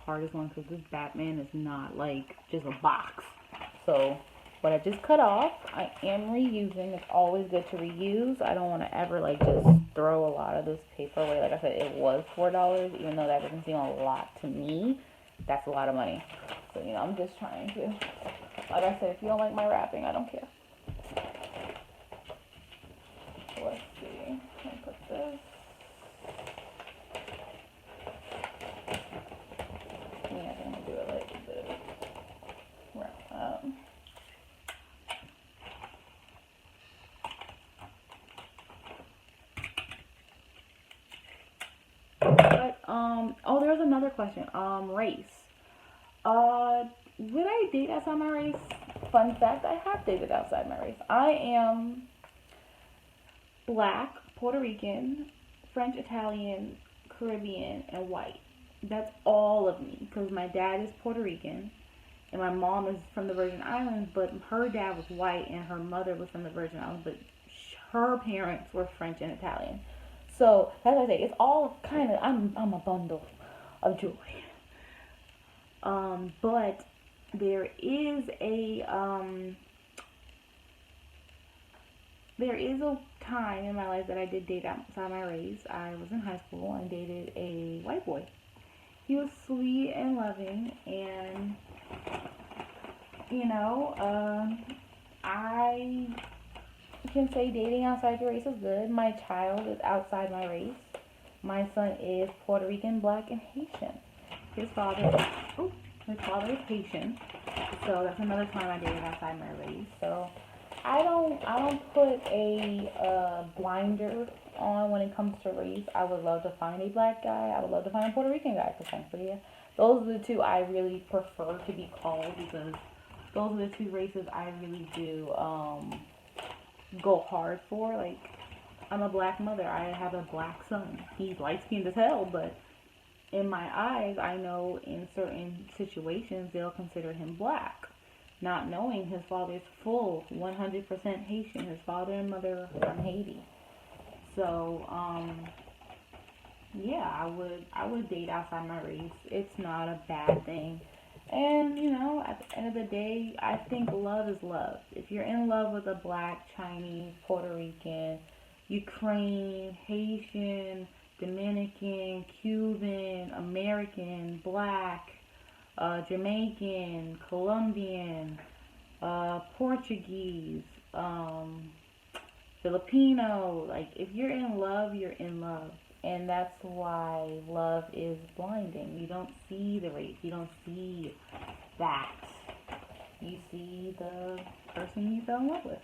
hardest one because this Batman is not like just a box. So what I just cut off, I am reusing. It's always good to reuse. I don't want to ever like just throw a lot of this paper away. Like I said, it was $4, even though that doesn't seem a lot to me. That's a lot of money. So, I'm just trying to, like I said, if you don't like my wrapping, I don't care. Let's see. Let me put this. Yeah, I think I'm gonna do it like a bit wrap up. But oh, there's another question. Race. Would I date outside my race? Fun fact: I have dated outside my race. I am Black, Puerto Rican, French, Italian, Caribbean, and white. That's all of me because my dad is Puerto Rican and my mom is from the Virgin Islands, but her dad was white and her mother was from the Virgin Islands, but her parents were French and Italian. So that's what I say. It's all kind of I'm a bundle of joy. But there is a time in my life that I did date outside my race. I was in high school and dated a white boy. He was sweet and loving, and I can say dating outside your race is good. My child is outside my race. My son is Puerto Rican, Black, and Haitian. His father is Haitian. So that's another time I dated outside my race. So I don't put a blinder on when it comes to race. I would love to find a Black guy. I would love to find a Puerto Rican guy, potentially. Those are the two I really prefer to be called because those are the two races I really do go hard for. Like, I'm a Black mother. I have a Black son. He's light skinned as hell, but in my eyes, I know in certain situations they'll consider him Black, not knowing his father is full 100% Haitian. His father and mother are from Haiti. So, yeah, I would date outside my race. It's not a bad thing. And, at the end of the day, I think love is love. If you're in love with a Black, Chinese, Puerto Rican, Ukraine, Haitian, Dominican, Cuban, American, Black, Jamaican, Colombian, Portuguese, Filipino, like if you're in love, you're in love. And that's why love is blinding. You don't see the race. You don't see that. You see the person you fell in love with.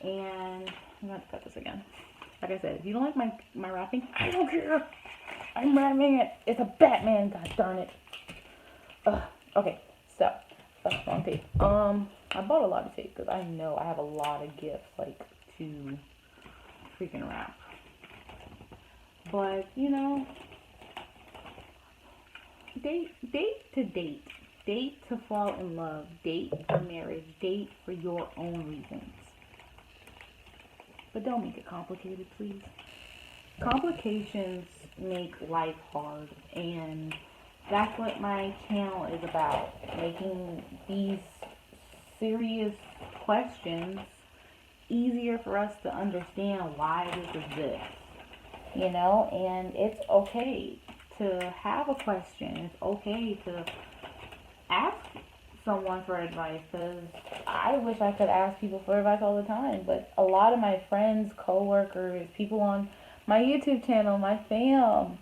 And I'm going to cut this again. Like I said, if you don't like my wrapping, I don't care. I'm wrapping it. It's a Batman, god darn it. Okay, so, wrong tape. I bought a lot of tape because I know I have a lot of gifts, like, to freaking wrap. But, date to fall in love, date for marriage, date for your own reasons. But don't make it complicated, please. Complications make life hard, and that's what my channel is about. Making these serious questions easier for us to understand why this is this. And it's okay to have a question. It's okay to ask someone for advice, because I wish I could ask people for advice all the time, but a lot of my friends, coworkers, people on my YouTube channel, my fam,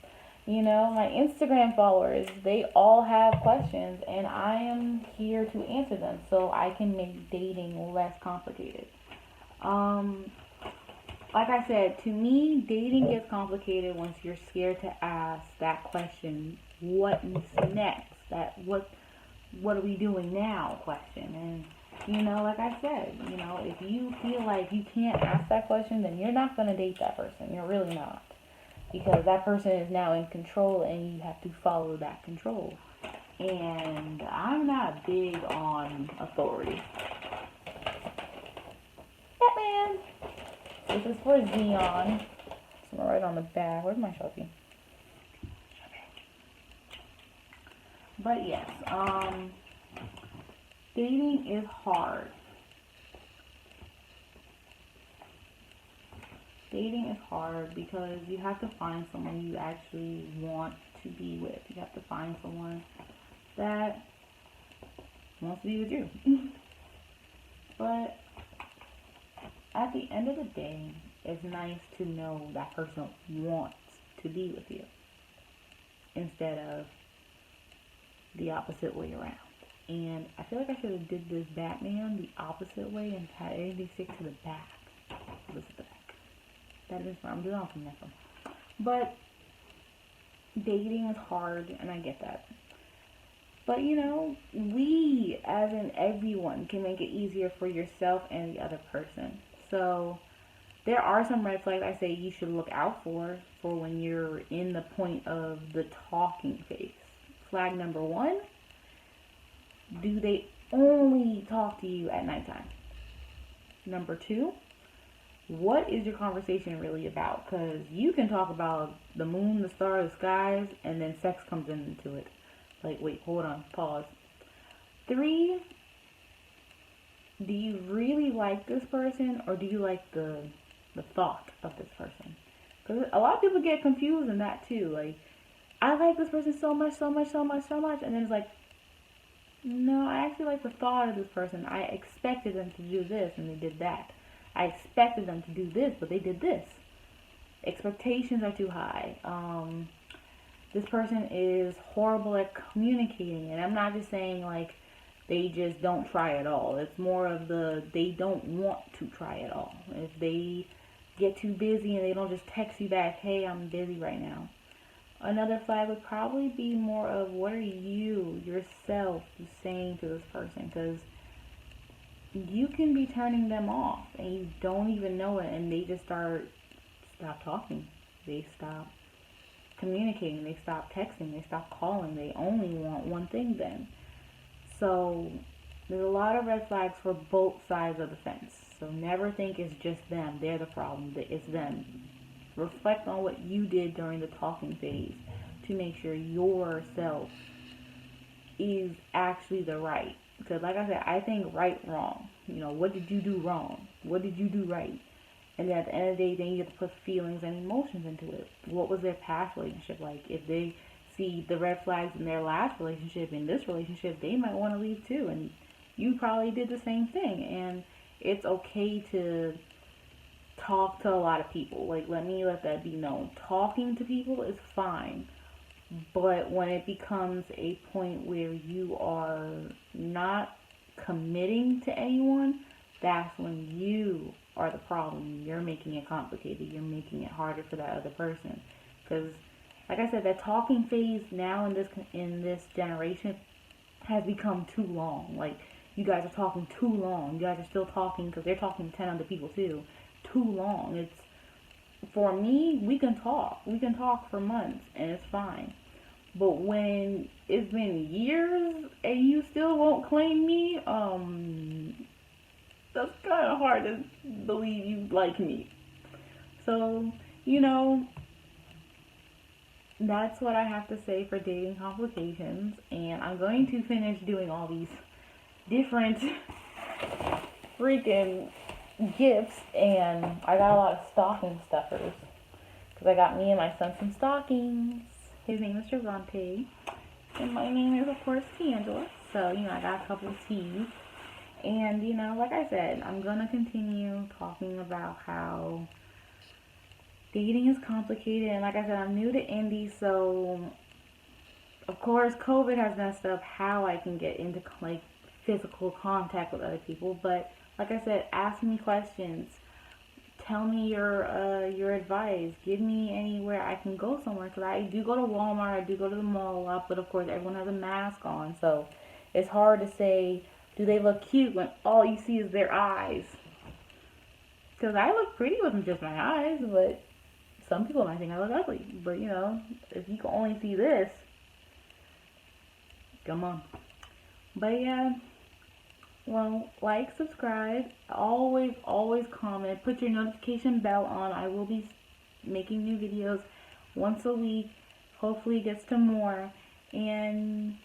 my Instagram followers, they all have questions, and I am here to answer them so I can make dating less complicated. Like I said, to me, dating gets complicated once you're scared to ask that question, what's next? What are we doing now question. And, like I said, if you feel like you can't ask that question, then you're not going to date that person. You're really not. Because that person is now in control and you have to follow that control. And I'm not big on authority. Batman! This is for Xeon. So I'm going to write on the back. Where's my Sharpie? But yes, dating is hard. Dating is hard because you have to find someone you actually want to be with. You have to find someone that wants to be with you. But at the end of the day, it's nice to know that person wants to be with you instead of the opposite way around. And I feel like I should have did this Batman the opposite way and had everything stick to the back. This is the back. That is where I'm doing from that one. But dating is hard, and I get that. But you know, we, as in everyone, can make it easier for yourself and the other person. So there are some red flags I say you should look out for when you're in the point of the talking phase. Flag number 1, do they only talk to you at nighttime? Number 2, what is your conversation really about? Because you can talk about the moon, the stars, the skies, and then sex comes into it. Like, wait, hold on, pause. 3, do you really like this person, or do you like the thought of this person? Because a lot of people get confused in that too. Like, I like this person so much, so much, so much, so much, and then it's like, no, I actually like the thought of this person. I expected them to do this, and they did that. I expected them to do this, but they did this. Expectations are too high. This person is horrible at communicating, and I'm not just saying like they just don't try at all. It's more of they don't want to try at all. If they get too busy and they don't just text you back, hey, I'm busy right now. Another flag would probably be more of what are you, yourself, saying to this person, because you can be turning them off and you don't even know it, and they just stop talking. They stop communicating. They stop texting. They stop calling. They only want one thing then. So there's a lot of red flags for both sides of the fence. So never think it's just them. They're the problem. It's them. Reflect on what you did during the talking phase to make sure yourself is actually the right. Because like I said, I think right, wrong. You know, what did you do wrong? What did you do right? And then at the end of the day, then you get to put feelings and emotions into it. What was their past relationship like? If they see the red flags in their last relationship, in this relationship, they might want to leave too. And you probably did the same thing. And it's okay to talk to a lot of people. Like, let that be known. Talking to people is fine. But when it becomes a point where you are not committing to anyone, that's when you are the problem. You're making it complicated. You're making it harder for that other person. Because, like I said, that talking phase now in this generation has become too long. Like, you guys are talking too long. You guys are still talking because they're talking to 10 other people too. Too long. It's, for me, we can talk. We can talk for months and it's fine. But when it's been years and you still won't claim me, that's kind of hard to believe you like me. So, you know, that's what I have to say for dating complications. And I'm going to finish doing all these different freaking gifts. And I got a lot of stocking stuffers. Because I got me and my son some stockings. His name is Javante. And my name is, of course, Tangela. So, you know, I got a couple of T's. And, you know, like I said, I'm going to continue talking about how dating is complicated. And like I said, I'm new to Indy, so, of course, COVID has messed up how I can get into, like, physical contact with other people. But, like I said, ask me questions. Tell me your advice. Give me anywhere I can go somewhere. Because I do go to Walmart. I do go to the mall a lot. But, of course, everyone has a mask on. So, it's hard to say, do they look cute when all you see is their eyes? Because I look pretty with just my eyes. But some people might think I look ugly. But, you know, if you can only see this, come on. But, yeah. Well, like, subscribe, always comment, put your notification bell on. I will be making new videos once a week, hopefully it gets to more, and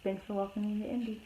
Thanks for welcoming me to Indy.